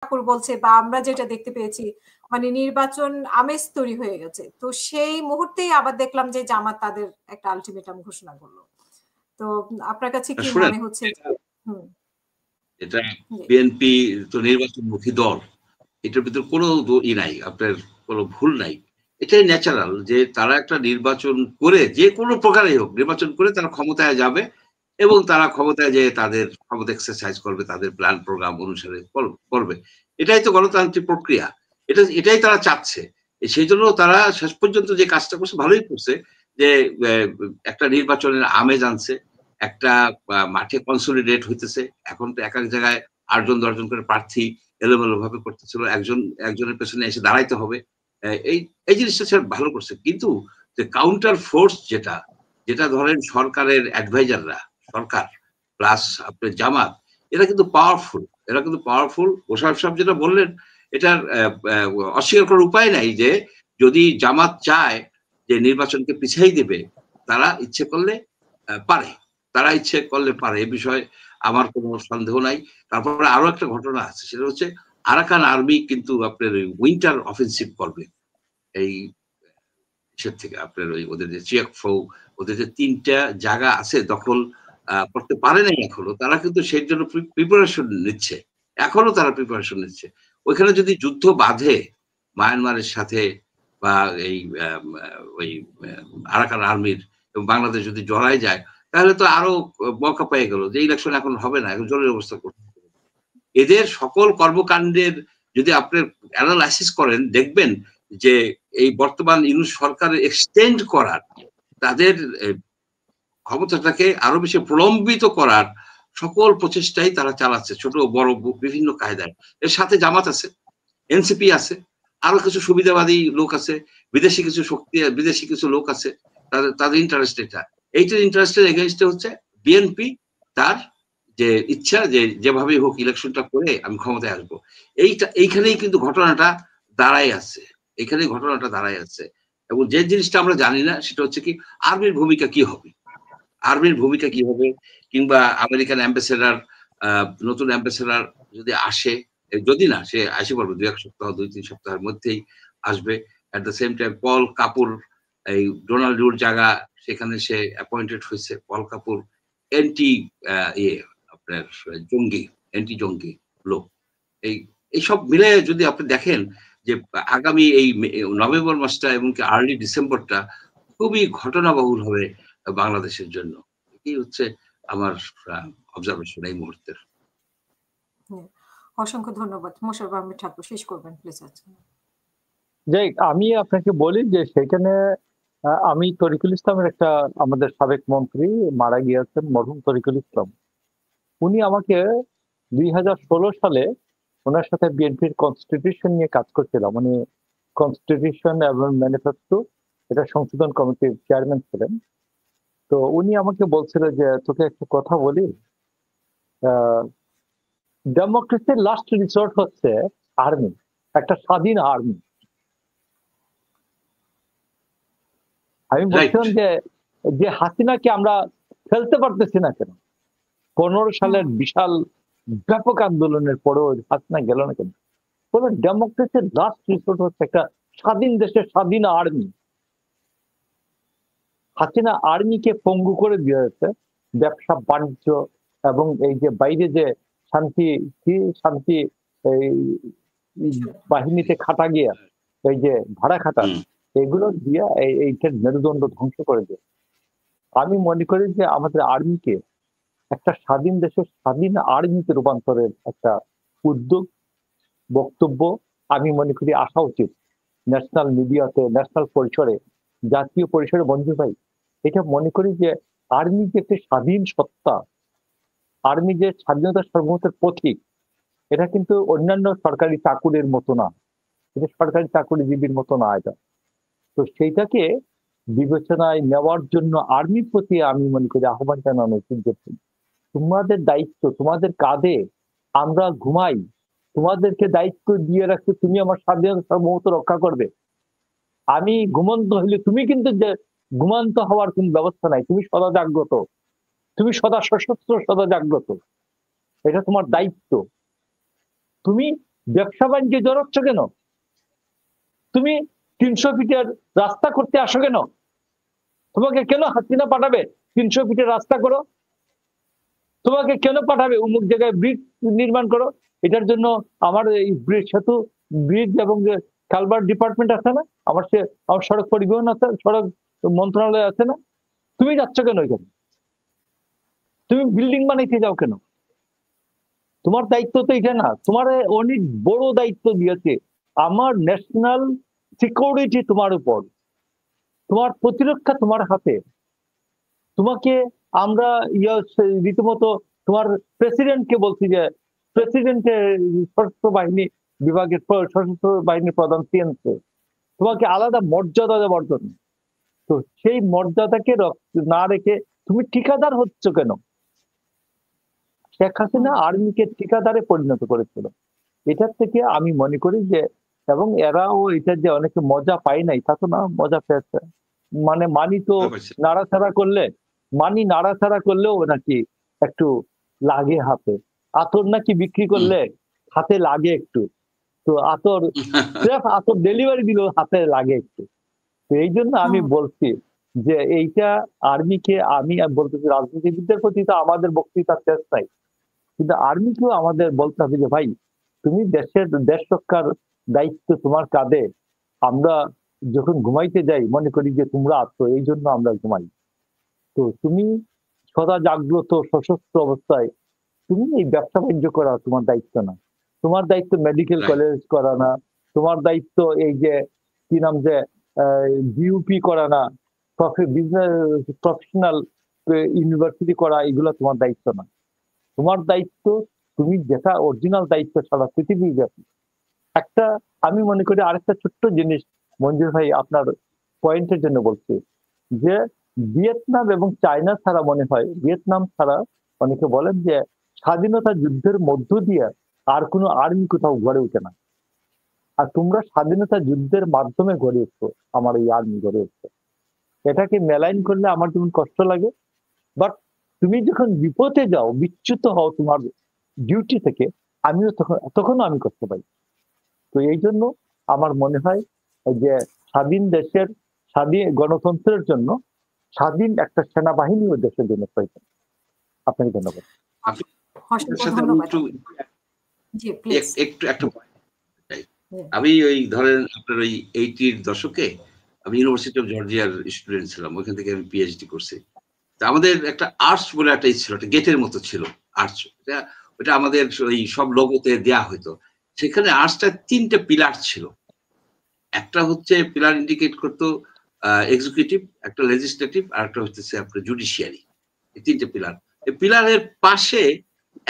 ঠাকুর বলছে বা আমরা যেটা দেখতে পেয়েছি, মানে নির্বাচন আমেজ তৈরি হয়ে গেছে। তো সেই মুহূর্তেই আবার দেখলাম যে জামাত তাদের একটা আলটিমেটাম ঘোষণা করলো। তো আপনার কাছে কি মনে হচ্ছে? এটা বিএনপি তো নির্বাচনমুখী দল, এটার ভিতর কোনো ই নাই, আপনার কোনো ভুল নাই। এটাই ন্যাচারাল যে তারা একটা নির্বাচন করে, যে কোনো প্রকারেই হোক নির্বাচন করে তারা ক্ষমতায় যাবে এবং তারা ক্ষমতায় যে তাদের ক্ষমতা এক্সারসাইজ করবে, তাদের প্ল্যান প্রোগ্রাম অনুসারে করবে। এটাই তো গণতান্ত্রিক প্রক্রিয়া, এটাই তারা চাচ্ছে। সেই জন্য তারা শেষ পর্যন্ত যে কাজটা করছে ভালোই করছে, যে একটা নির্বাচনের আমেজ আনছে, একটা মাঠে কনসলিডেট হইতেছে। এখন তো এক এক জায়গায় 8-10 করে প্রার্থী এলোমেলো ভাবে করতেছিল, একজনের পেছনে এসে দাঁড়াইতে হবে। এই এই জিনিসটা সে ভালো করছে, কিন্তু যে কাউন্টার ফোর্স যেটা ধরেন সরকারের অ্যাডভাইজাররা, সরকার প্লাস আপনার জামাত, এরা কিন্তু পাওয়ারফুল। মোশাররফ সাহেব যেটা বললেন, এটার অস্বীকার করার উপায় নাই যে যদি জামাত চায় যে নির্বাচনকে পিছাই দেবে, তারা ইচ্ছে করলে পারে, এ বিষয়ে আমার কোনো সন্দেহ নাই। তারপরে আরো একটা ঘটনা আছে, সেটা হচ্ছে আরাকান আর্মি কিন্তু আপনার উইন্টার অফেন্সিভ করবে এই থেকে আপনার ওদের যে চিয়াকফৌ, ওদের যে 3টা জায়গা আছে দখল করতে পারে নাই এখনো, তারা কিন্তু সেই জন্য প্রিপারেশন নিচ্ছে। ওইখানে যদি যুদ্ধ বাঁধে মায়ানমারের সাথে বা এই ওই আরাকান আর্মির এবং বাংলাদেশ যদি জড়াই যায়, তাহলে তো আরো মৌকা পেয়ে গেল যে ইলেকশন এখন হবে না, এখন জরুরি অবস্থা করতে হবে। এদের সকল কর্মকাণ্ডের যদি আপনি অ্যানালাইসিস করেন, দেখবেন যে এই বর্তমান ইউনূস সরকারের এক্সটেন্ড করার, তাদের ক্ষমতাটাকে আরো বেশি প্রলম্বিত করার সকল প্রচেষ্টাই তারা চালাচ্ছে, ছোট বড় বিভিন্ন কায়দায়। এর সাথে জামাত আছে, এনসিপি আছে, আরো কিছু সুবিধাবাদী লোক আছে, বিদেশি কিছু লোক আছে, তাদের ইন্টারেস্ট এইটার ইন্টারেস্টের এগেইনস্টে হচ্ছে বিএনপি তার যে ইচ্ছা যে যেভাবে হোক ইলেকশনটা করে আমি ক্ষমতায় আসবো। এইখানেই কিন্তু ঘটনাটা দাঁড়ায় আছে। এবং যে জিনিসটা আমরা জানি না সেটা হচ্ছে কি আর্মির ভূমিকা কি হবে, কিংবা আমেরিকান অ্যাম্বাসেডার, নতুন অ্যাম্বাসেডার যদি আসে, যদি না সে আসে পারবে 2-3 সপ্তাহের মধ্যেই আসবে। এট দ্য সেম টাইম পল কাপুর, এই ডোনাল্ডুর জায়গা, সেখানে সে অ্যাপয়েন্টেড হয়েছে। পল কাপুর আপনার অ্যান্টি জঙ্গি লোক। এইসব মিলে যদি আপনি দেখেন যে আগামী এই নভেম্বর মাসটা এবং কি আর্লি ডিসেম্বরটা খুবই ঘটনাবহুল হবে বাংলাদেশের জন্য। এই হচ্ছে আমার অবজারভেশন এই মুহূর্তের। অসংখ্য ধন্যবাদ। মোশাররফ আহমেদ ঠাকুর, শেষ করবেন প্লিজ। যাই, আমি আপনাকে বলি যে সেখানে আমি তরিকুল ইসলামের একটা, আমাদের সাবেক মন্ত্রী মারা গিয়েছেন মরহুম তরিকুল ইসলাম, উনি আমাকে 2016 সালে ওনার সাথে বিএনপির কনস্টিটিউশন নিয়ে কাজ করছিলাম, উনি কনস্টিটিউশন এবং ম্যানিফেস্টো এটা সংশোধন কমিটির চেয়ারম্যান ছিলেন। তো উনি আমাকে বলছিল যে তোকে একটা কথা বলি, ডেমোক্রেসির লাস্ট রিসোর্ট হচ্ছে আর্মি, একটা স্বাধীন আর্মি। আমি বলছিলাম যে হাসিনাকে আমরা ফেলতে পারতেছি না কেন, 15 সালের বিশাল ব্যাপক আন্দোলনের পরেও হাসিনা গেল না কেন? বলে ডেমোক্রেসির লাস্ট রিসোর্ট হচ্ছে একটা স্বাধীন দেশের স্বাধীন আর্মি। হাসিনা আর্মিকে পঙ্গু করে দিয়েছে ব্যবসা বাণিজ্য এবং এই যে বাইরে যে শান্তি এই বাহিনীতে খাটা গিয়া, এই যে ভাড়া খাটা, এগুলো দিয়ে এইটার মেরুদণ্ড ধ্বংস করে দিয়ে। আমি মনে করি যে আমাদের আর্মিকে একটা স্বাধীন দেশের স্বাধীন আর্মিতে রূপান্তরের একটা উদ্যোগ, বক্তব্য আমি মনে করি আসা উচিত ন্যাশনাল মিডিয়াতে, ন্যাশনাল পরিসরে, জাতীয় পরিসরে। বন্ধু ভাই, এটা মনে করি যে আর্মি যে একটি স্বাধীন সত্তা, আর্মি যে স্বাধীনতার সর্বমতের প্রতীক, এটা কিন্তু অন্যান্য সরকারি চাকুরির মতো না, এটা সরকারি চাকুরিজীবীর মতো না এটা। তো সেইটাকে বিবেচনায় নেওয়ার জন্য আর্মির প্রতি আমি মনে করি আহ্বান জানানো উচিত যে তোমাদের দায়িত্ব, তোমাদের কাঁধে আমরা ঘুমাই, তোমাদেরকে দায়িত্ব দিয়ে রাখছি, তুমি আমার স্বাধীনতা সার্বভৌমত্ব রক্ষা করবে। আমি ঘুমন্ত হইলে তুমি কিন্তু ঘুমান্ত হওয়ার কোন ব্যবস্থা নাই, তুমি সদা জাগ্রত, তুমি সদা সশস্ত্র, সদা জাগ্রত, এটা তোমার দায়িত্ব। তুমি ব্যবসা বাণিজ্যে জড়াচ্ছ কেন? তুমি 300 ফিটের রাস্তা করতে আসো কেন? তোমাকে কেন হাসিনা পাঠাবে 300 ফিটের রাস্তা করো? তোমাকে কেন পাঠাবে অমুক জায়গায় ব্রিজ নির্মাণ করো? এটার জন্য আমার এই সেতু, ব্রিজ এবং কালভার্ট ডিপার্টমেন্ট আছে না? আমার সড়ক পরিবহন আছে, সড়ক মন্ত্রণালয় আছে না? তুমি যাচ্ছ কেন এখানে? তুমি বিল্ডিং বানাইতে যাও কেন? তোমার দায়িত্ব তো এটা না। তোমার অনেক বড় দায়িত্ব দিয়েছে। আমার ন্যাশনাল সিকিউরিটি তোমার উপর, তোমার প্রতিরক্ষা তোমার হাতে। তোমাকে আমরা রীতিমতো তোমার প্রেসিডেন্টকে বলছি যে প্রেসিডেন্টের সশস্ত্র বাহিনী বিভাগের সশস্ত্র বাহিনীর প্রধান সিএনসি তোমাকে আলাদা মর্যাদা দেওয়ার জন্য। তো সেই মর্যাদাকে না রেখে তুমি ঠিকাদার হচ্ছ কেন? শেখ হাসিনা আর্মিকে ঠিকাদারে পরিণত করেছিল। এটার থেকে আমি মনে করি যে, এবং এরাও এটা যে অনেকে মজা পায় নাই তা তো না, মজা পেয়েছে। মানে মানি তো নাড়াচাড়া করলেও নাকি একটু লাগে হাতে। আতর নাকি বিক্রি করলে হাতে লাগে একটু। তো আতর ডেলিভারি দিলেও হাতে লাগে একটু। তো এই জন্য আমি বলছি যে এইটা আর্মিকে, আমি বলতেছি রাজনীতিবিদদের প্রতি তো আমাদের বক্তৃতার শেষ নাই, কিন্তু আর্মিকেও আমাদের বলতে হবে যে ভাই তুমি দেশ রক্ষার দায়িত্ব তোমার কাঁধে। আমরা যখন ঘুমাইতে যাই মনে করি যে তোমরা আছো, এই জন্য আমরা ঘুমাই। তো তুমি সদা জাগ্রত সশস্ত্র অবস্থায় তুমি এই ব্যবসা বাণিজ্য করা তোমার দায়িত্ব না। তোমার দায়িত্ব মেডিকেল কলেজ করা না, তোমার দায়িত্ব এই যে কি নাম যে বিউপি করা না, প্রফেশনাল ইউনিভার্সিটি করা, এগুলো তোমার দায়িত্ব না। তোমার দায়িত্ব, তুমি যেটা অরিজিনাল দায়িত্ব সারা পৃথিবী ব্যাপী একটা। আমি মনে করি আরেকটা ছোট্ট জিনিস মঞ্জুর ভাই আপনার পয়েন্টের জন্য বলছি যে ভিয়েতনাম এবং চায়না ছাড়া মনে হয়, ভিয়েতনাম ছাড়া অনেকে বলেন যে স্বাধীনতা যুদ্ধের মধ্য দিয়ে আর কোনো আর্মি কোথাও গড়ে ওঠে না। আর তোমরা স্বাধীনতা যুদ্ধের মাধ্যমে গড়ে উঠছো, আমার এই আর্মি গড়ে উঠছে। এটাকে মেলাইন করলে আমার যেমন কষ্ট লাগে, বাট তুমি যখন বিপদে যাও, বিচ্যুত হও তোমার ডিউটি থেকে, আমিও তখনও আমি করতে পারি। তো এই জন্য আমার মনে হয় যে স্বাধীন দেশের, স্বাধীন গণতন্ত্রের জন্য স্বাধীন একটা সেনাবাহিনীও দেশের জন্য প্রয়োজন। আপনাকে ধন্যবাদ। আমি ওই ধরেন আপনার ওই 80-র দশকে আমি ইউনিভার্সিটি অফ জর্জিয়ার স্টুডেন্ট ছিলাম, ওইখান থেকে আমি পিএইচডি করছি। আমাদের একটা আর্টস বলে একটা ছিল, একটা গেটের মতো ছিল আর্টস, ওটা আমাদের ওই সব লোগোতে দেয়া হইতো। সেখানে আর্টসটা 3টে পিলার ছিল। একটা হচ্ছে পিলার ইন্ডিকেট করতো এক্সিকিউটিভ, একটা লেজিসলেটিভ, আর একটা হচ্ছে আপনার জুডিশিয়ারি। এই 3টে পিলার। এই পিলারের পাশে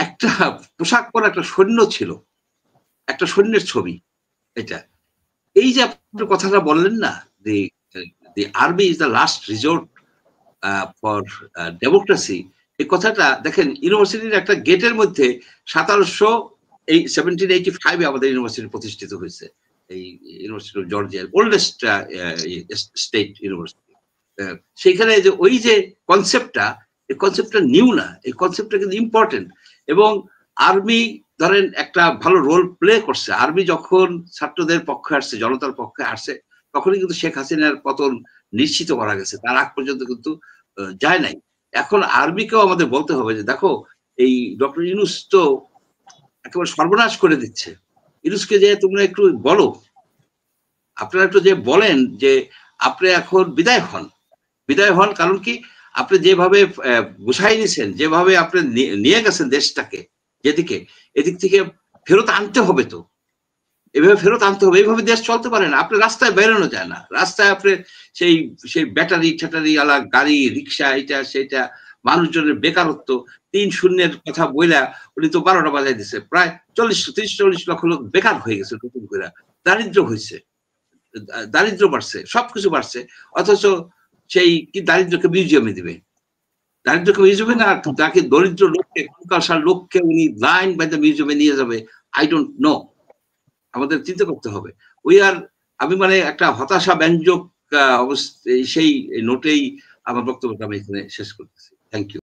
একটা পোশাক পরা একটা সৈন্য ছিল, একটা সৈন্যের ছবি। এটা এই যে আপনি কথাটা বললেন না, the army is the last resort for democracy, এই কথাটা দেখেন ইউনিভার্সিটির একটা গেটের মধ্যে 1785 আমাদের ইউনিভার্সিটি প্রতিষ্ঠিত হয়েছে। এই ইউনিভার্সিটি অফ জর্জিয়ার ওল্ডেস্ট স্টেট ইউনিভার্সিটি। সেখানে যে ওই যে কনসেপ্টটা, এই কনসেপ্টটা নিউ না, এই কনসেপ্টটা কিন্তু ইম্পর্টেন্ট। এবং আর্মি ধরেন একটা ভালো রোল প্লে করছে। আর্মি যখন ছাত্রদের পক্ষে আসছে, জনতার পক্ষে আসছে, তখনই কিন্তু শেখ হাসিনার পতন নিশ্চিত করা গেছে। তার আগ পর্যন্ত কিন্তু যায় নাই। এখন আর্মিকেও আমাদের বলতে হবে যে দেখো, এই ডক্টর ইউনূস তো একেবারে সর্বনাশ করে দিচ্ছে। ইউনূসকে যে তোমরা একটু বলো, আপনারা একটু যে বলেন যে আপনি এখন বিদায় হন। কারণ কি, আপনি যেভাবে গুছাই নিছেন, যেভাবে আপনি নিয়ে গেছেন দেশটাকে যেদিকে, এদিক থেকে ফেরত আনতে হবে। তো এভাবে ফেরত আনতে হবে, এইভাবে দেশ চলতে পারে না। আপনি রাস্তায় বেরোনো যায় না, রাস্তায় আপনি সেই ব্যাটারি ঠ্যাটারি আলা গাড়ি, রিক্সা, এটা সেটা, মানুষজনের বেকারত্ব 3-0 কথা বইলা উনি তো 12টা বাজাই দিচ্ছে। প্রায় 30-40 লক্ষ লোক বেকার হয়ে গেছে নতুন করে, দারিদ্র বাড়ছে, সবকিছু বাড়ছে। অথচ সেই কি দারিদ্রকে মিউজিয়ামে দিবে, দারিদ্রকে মিউজিয়ামে না, তাকে দরিদ্র লোককে, কঙ্কালসার লোককে উনি লাইন বাই দ্য মিউজিয়ামে নিয়ে যাবে। আই ডোন্ট নো, আমাদের চিন্তা করতে হবে। আমি মানে একটা হতাশা ব্যঞ্জক অবস্থা, সেই নোটেই আমার বক্তব্যটা আমি এখানে শেষ করতেছি। Thank you.